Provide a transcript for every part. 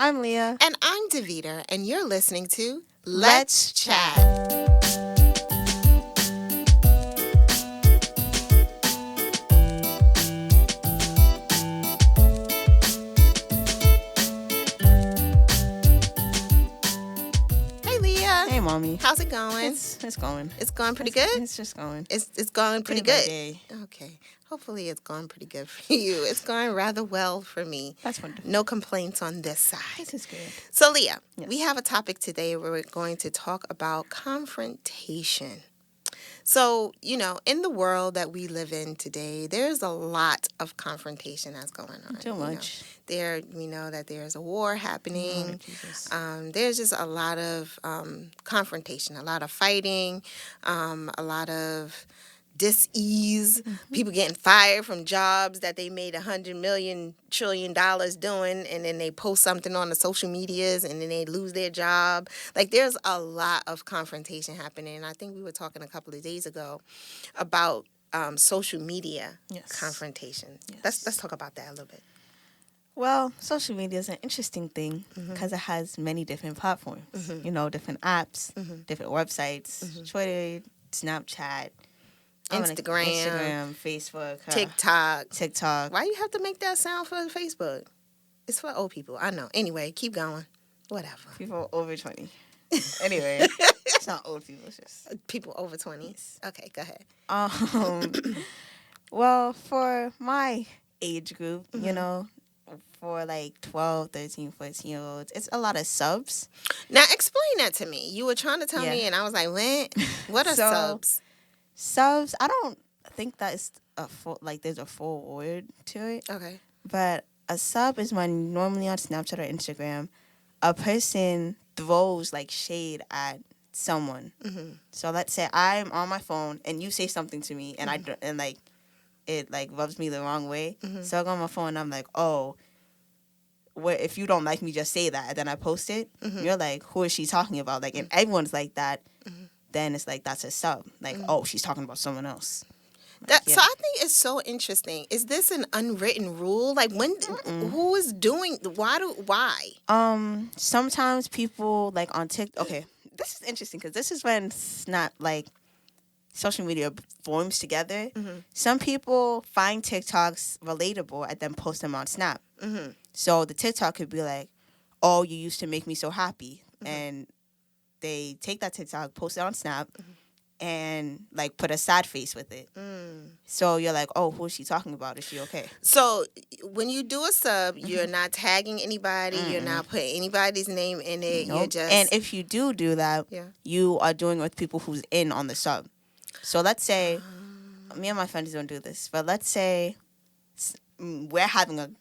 I'm Leah. And I'm Davita, and you're listening to Let's Let's Chat. Hey, Leah. Hey, mommy. How's it going? It's going. It's going pretty good? It's just going. It's going pretty Day by good. day. Okay. Hopefully it's going pretty good for you. It's going rather well for me. That's wonderful. No complaints on this side. This is good. So, Leah, Yes. we have a topic today where we're going to talk about confrontation. So, in the world that we live in today, there's a lot of confrontation that's going on. Too much. We know that there's a war happening. Lord Jesus. There's just a lot of confrontation, a lot of fighting, a lot of dis-ease, people getting fired from jobs that they made $100 million trillion doing, and then they post something on the social medias and then they lose their job. Like, there's a lot of confrontation happening. And I think we were talking a couple of days ago about social media confrontation. Yes. Let's talk about that a little bit. Well, social media is an interesting thing because it has many different platforms. Different apps, different websites, Twitter, Snapchat, Instagram, Facebook, TikTok. Why you have to make that sound for Facebook? It's for old people. I know. Anyway, keep going. Whatever. People over 20. Anyway, it's not old people. It's just people over 20. Yes. Okay, go ahead. Well, for my age group, for like 12, 13, 14-year-olds, it's a lot of subs. Now, explain that to me. You were trying to tell me, and I was like, what? What are subs? Subs, I don't think that's there's a full word to it. Okay. But a sub is when normally on Snapchat or Instagram, a person throws like shade at someone. So let's say I'm on my phone and you say something to me and it rubs me the wrong way. So I go on my phone and I'm like, oh, if you don't like me, just say that. And then I post it. You're like, who is she talking about? Like, and everyone's like that. Then it's like, that's a sub. Like, oh, she's talking about someone else. So I think it's so interesting. Is this an unwritten rule? Like, who is doing, why? Sometimes people, like, on TikTok, okay, this is interesting because this is when social media forms together. Some people find TikToks relatable and then post them on Snap. So the TikTok could be like, oh, you used to make me so happy. And they take that TikTok, post it on Snap, and like put a sad face with it. So you're like, oh, who is she talking about? Is she okay? So when you do a sub, you're not tagging anybody. You're not putting anybody's name in it. Nope. You're just... And if you do that, you are doing it with people who's in on the sub. So let's say, me and my friends don't do this, but let's say we're having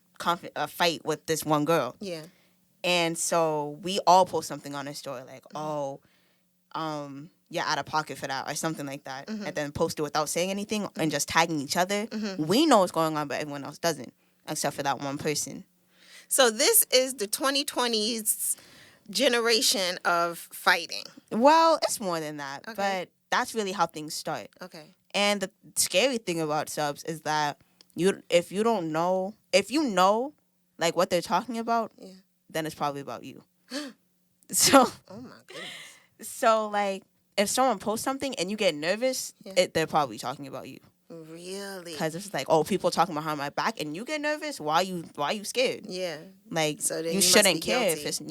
a fight with this one girl. Yeah. And so we all post something on our story like, you're out of pocket for that or something like that. And then post it without saying anything and just tagging each other. We know what's going on, but everyone else doesn't, except for that one person. So this is the 2020s generation of fighting. Well, it's more than that, but that's really how things start. Okay. And the scary thing about subs is that if you know like what they're talking about, then it's probably about you. So, oh my goodness. So like if someone posts something and you get nervous, they're probably talking about you. Really? Because it's like, oh, people talking behind my back, and you get nervous. Why you scared? Yeah. Like, so then you shouldn't care guilty. if it's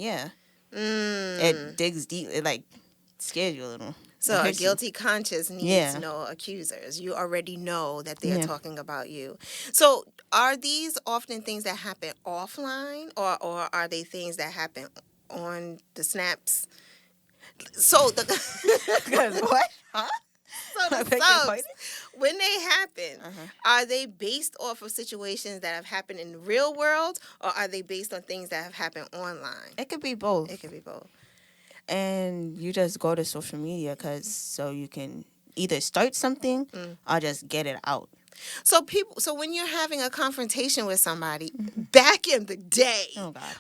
It digs deep. It like scares you a little. So a guilty conscience needs no accusers. You already know that they're talking about you. So are these often things that happen offline, or are they things that happen on the snaps? So what? Huh? So the subs, when they happen, are they based off of situations that have happened in the real world, or are they based on things that have happened online? It could be both. And you just go to social media so you can either start something or just get it out. So when you're having a confrontation with somebody, back in the day,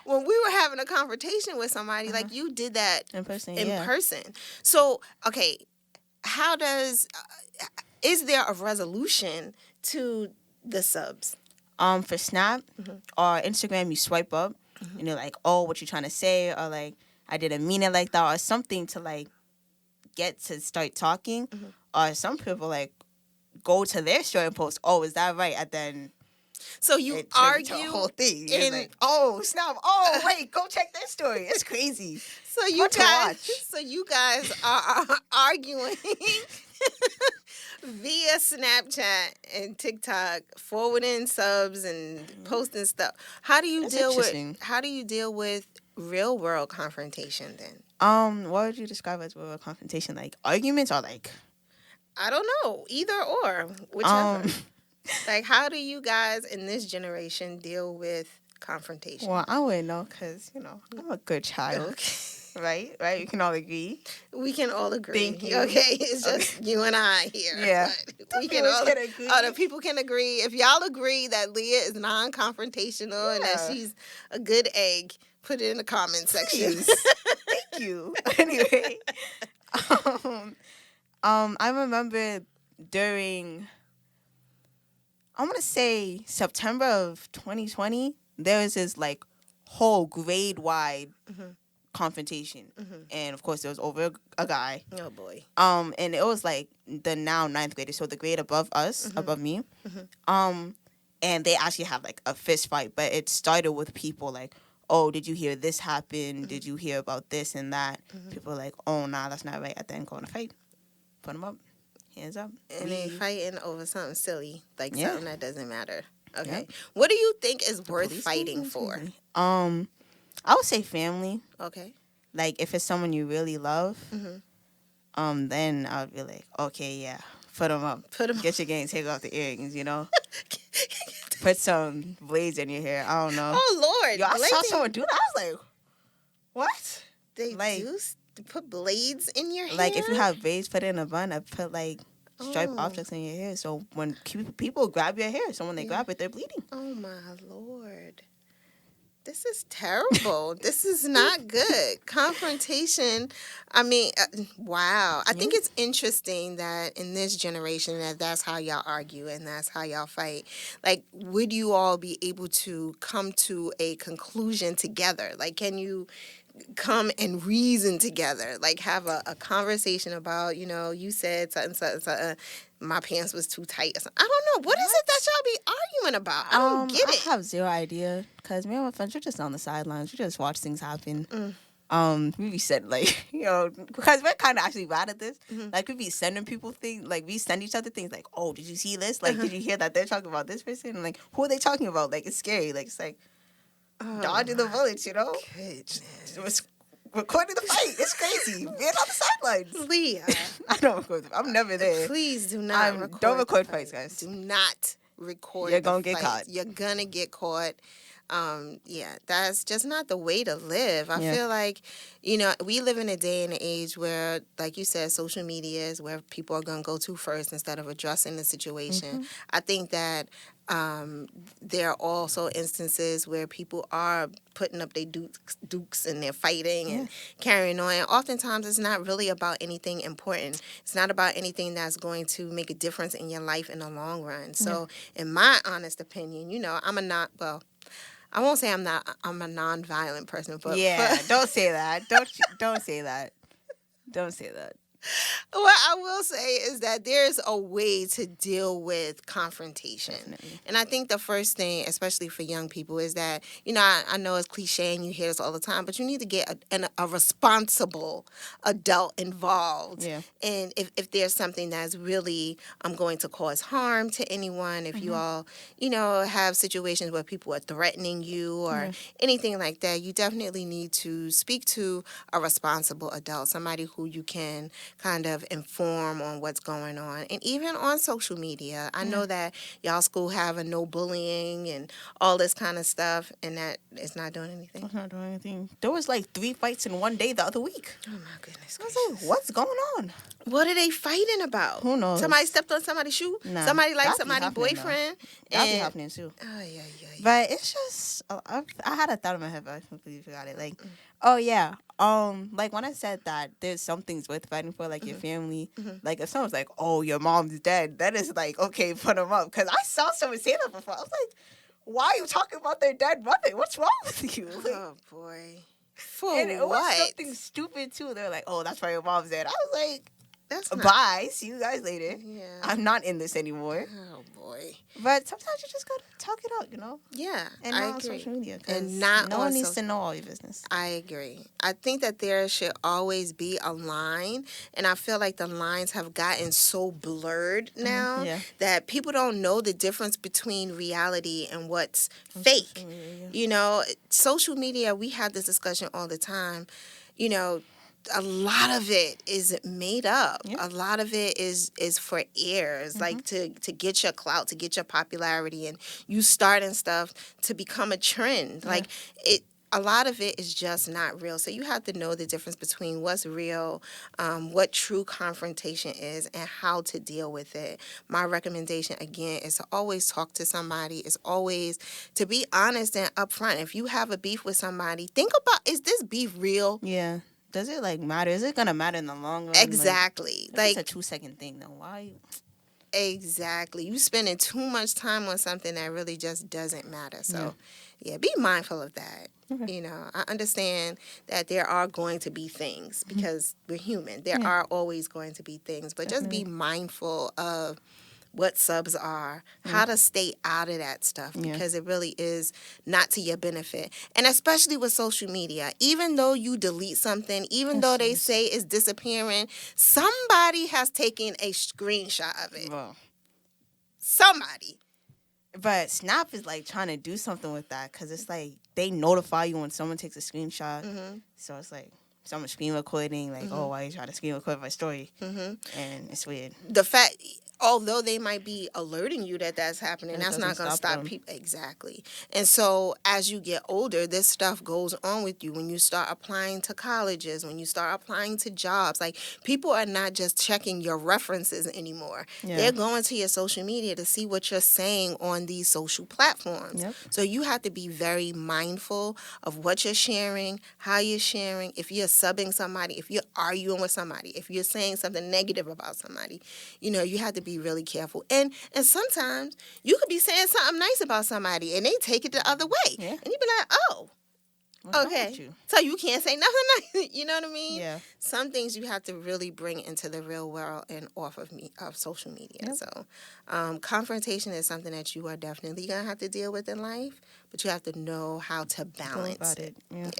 when we were having a confrontation with somebody, like you did that in person. So, okay, is there a resolution to the subs? For Snap or Instagram, you swipe up. you know, like, oh, what you trying to say, or like, I didn't mean it like that, or something to like get to start talking. Or some people like go to their story and post, oh, is that right? And then So you it turns into a argue whole thing. It's in like, oh, snap. Oh, wait, go check their story. It's crazy. so you Hard to guys watch. so you guys are arguing via Snapchat and TikTok, forwarding subs and posting stuff. How do you That's deal interesting. with real world confrontation then? What would you describe as a confrontation? Like arguments or like I don't know, either or, whichever. um Like, how do you guys in this generation deal with confrontation? well, I wouldn't know because, you know, I'm a good child. Okay. Right? We can all agree. We can all agree. Thank you. Okay, it's just you and I here. Yeah. But we can Viewers all can agree. Other people can agree. If y'all agree that Leah is non-confrontational and that Yeah. she's a good egg, put it in the comment section. Please. Thank you. Anyway. I remember during, I want to say September of 2020, there was this like whole grade wide confrontation, and of course it was over a guy. Oh boy. And it was like the now ninth graders, so the grade above us, above me. And they actually have like a fist fight, but it started with people like, oh, did you hear this happen? Did you hear about this and that? People were like, oh, nah, that's not right. At the end, going to fight. Put them up. Hands up. And they fighting over something silly, like Yeah. something that doesn't matter. Okay. Yep. What do you think is worth Police fighting station? for? I would say family. Okay. Like if it's someone you really love, then I would be like, okay, yeah, put them up. Put 'em Get your game, take off the earrings, you know. Put some blades in your hair. I don't know. Oh Lord. Yo, I saw blazing- someone do that. I was like, what? They like- do put blades in your hair? Like if you have braids, put it in a bun. I put like striped Oh. objects in your hair. So when people grab your hair, so when they grab it, they're bleeding. Oh my Lord. This is terrible. This is not good. Confrontation. I mean, wow. I think it's interesting that in this generation that's how y'all argue and that's how y'all fight. Like, would you all be able to come to a conclusion together? Like, can you come and reason together, like have a conversation about, you know, you said something, my pants was too tight or something. I don't know. What is it that y'all be arguing about? I don't get it. I have zero idea because me and my friends, we're just on the sidelines. We just watch things happen. We be sending like, you know, because we're kind of actually bad at this. Like we be sending people things, like we send each other things like, oh, did you see this? Like, did you hear that they're talking about this person? And like, who are they talking about? Like, it's scary. Like, it's like, dodging the bullets, you know? Goodness. It was recording the fight. It's crazy. Being on the sidelines. Leah, I don't record them. I'm never there. please do not record. Don't record the fights, guys. Do not record. You're the gonna get fights. caught. You're gonna get caught. Yeah, that's just not the way to live. I feel like, you know, we live in a day and age where, like you said, social media is where people are going to go to first instead of addressing the situation. I think that there are also instances where people are putting up their dukes and they're fighting and carrying on. And oftentimes it's not really about anything important. It's not about anything that's going to make a difference in your life in the long run. So in my honest opinion, you know, I won't say I'm a non-violent person, but don't say that. Don't say that. Don't say that. What I will say is that there's a way to deal with confrontation. Definitely. And I think the first thing, especially for young people, is that, you know, I know it's cliche and you hear this all the time, but you need to get a responsible adult involved. Yeah. And if there's something that's really going to cause harm to anyone, if you all, you know, have situations where people are threatening you or anything like that, you definitely need to speak to a responsible adult, somebody who you can kind of inform on what's going on. And even on social media, I know that y'all school have a no bullying and all this kind of stuff, and that is not doing anything. It's not doing anything. There was like 3 fights in one day the other week. Oh my goodness. I was like, what's going on? What are they fighting about? Who knows? Somebody stepped on somebody's shoe? Nah, Somebody liked that be somebody's happening, boyfriend? That'd be happening too. Oh, yeah. But it's just, I had a thought in my head, but I completely forgot it. Like, oh yeah, like when I said that there's some things worth fighting for, like your family. Like if someone's like, oh, your mom's dead, that is like, okay, put them up. Because I saw someone say that before. I was like, why are you talking about their dead mother? What's wrong with you? Like, Oh boy. For and it was what? something stupid too. They're like, oh, that's why your mom's dead. I was like, That's not. bye. See you guys later. Yeah. I'm not in this anymore. Oh boy. But sometimes you just gotta talk it out, you know? Yeah, And I not on agree. social media. And not no on one needs social- to know all your business. I agree. I think that there should always be a line, and I feel like the lines have gotten so blurred now Yeah. that people don't know the difference between reality and what's fake. You know, social media, we have this discussion all the time. You know, a lot of it is made up. Yeah. A lot of it is for airs, like to get your clout, to get your popularity, and you starting stuff to become a trend. Yeah. Like it. A lot of it is just not real. So you have to know the difference between what's real, what true confrontation is, and how to deal with it. My recommendation, again, is to always talk to somebody. Is always to be honest and upfront. If you have a beef with somebody, think about, is this beef real? Yeah. Does it like matter? Is it gonna matter in the long run? Exactly. Like it's a 2-second thing though. Why? Exactly. You spending too much time on something that really just doesn't matter. So, yeah, be mindful of that. Okay. You know, I understand that there are going to be things because we're human. There Yeah. are always going to be things, but just be mindful of what subs are, how to stay out of that stuff because it really is not to your benefit. And especially with social media, even though you delete something, even though they say it's disappearing, somebody has taken a screenshot of it. Well, Somebody. but Snap is like trying to do something with that because it's like they notify you when someone takes a screenshot. So it's like someone screen recording, like, oh, why you trying to screen record my story? And it's weird. The fact, although they might be alerting you that that's happening, It that's not doesn't going to stop stop them. people. Exactly. And so as you get older, this stuff goes on with you. When you start applying to colleges, when you start applying to jobs, like people are not just checking your references anymore. Yeah. They're going to your social media to see what you're saying on these social platforms. Yep. So you have to be very mindful of what you're sharing, how you're sharing. If you're subbing somebody, if you're arguing with somebody, if you're saying something negative about somebody, you know, you have to be really careful. And sometimes you could be saying something nice about somebody and they take it the other way. Yeah. And you be like, oh, What's wrong okay. with you? So you can't say nothing nice. You know what I mean? Yeah. Some things you have to really bring into the real world and off of social media. Yep. So confrontation is something that you are definitely going to have to deal with in life, but you have to know how to Go balance about it. Yeah.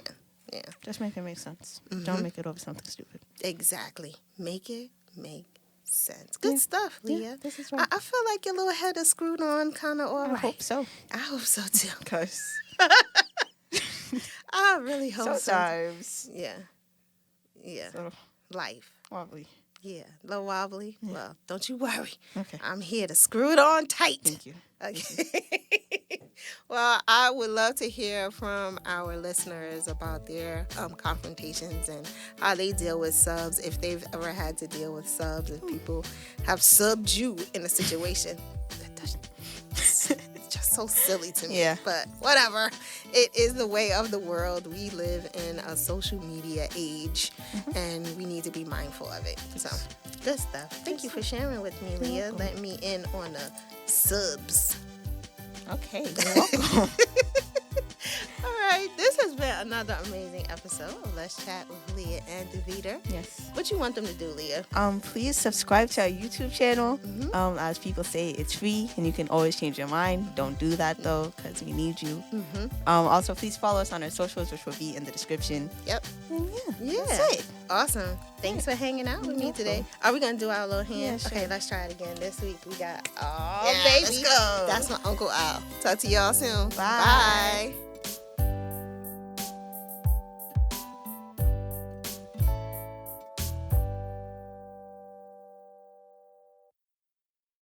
Yeah, Just make it make sense. Don't make it over something stupid. exactly. Make it make sense. Good stuff, Leah. Yeah, this is right. I feel like your little head is screwed on kind of all right. I hope so. I hope so too. Because I really hope sometimes so. Yeah. so Life. wobbly. Yeah. A little wobbly. Yeah. Well, don't you worry. Okay. I'm here to screw it on tight. Thank you. Okay. Well, I would love to hear from our listeners about their confrontations and how they deal with subs, if they've ever had to deal with subs, if people have subbed you in a situation. It's just so silly to me. Yeah. But whatever. It is the way of the world. We live in a social media age, and we need to be mindful of it. So, good stuff. Thank you for sharing with me, Leah. Let me in on the subs. Okay, you're welcome. All right, this has been another amazing episode of Let's Chat with Leah and Davida. Yes. What you want them to do, Leah? Please subscribe to our YouTube channel. As people say, it's free and you can always change your mind. Don't do that though, because we need you. Also, please follow us on our socials, which will be in the description. Yep. And Yeah. that's it. Awesome. Thanks for hanging out with me today. Are we going to do our little hand? Yeah, sure. Okay, let's try it again. This week we got, Yeah, baby. let's go. That's my Uncle Al. Talk to y'all soon. Bye. Bye.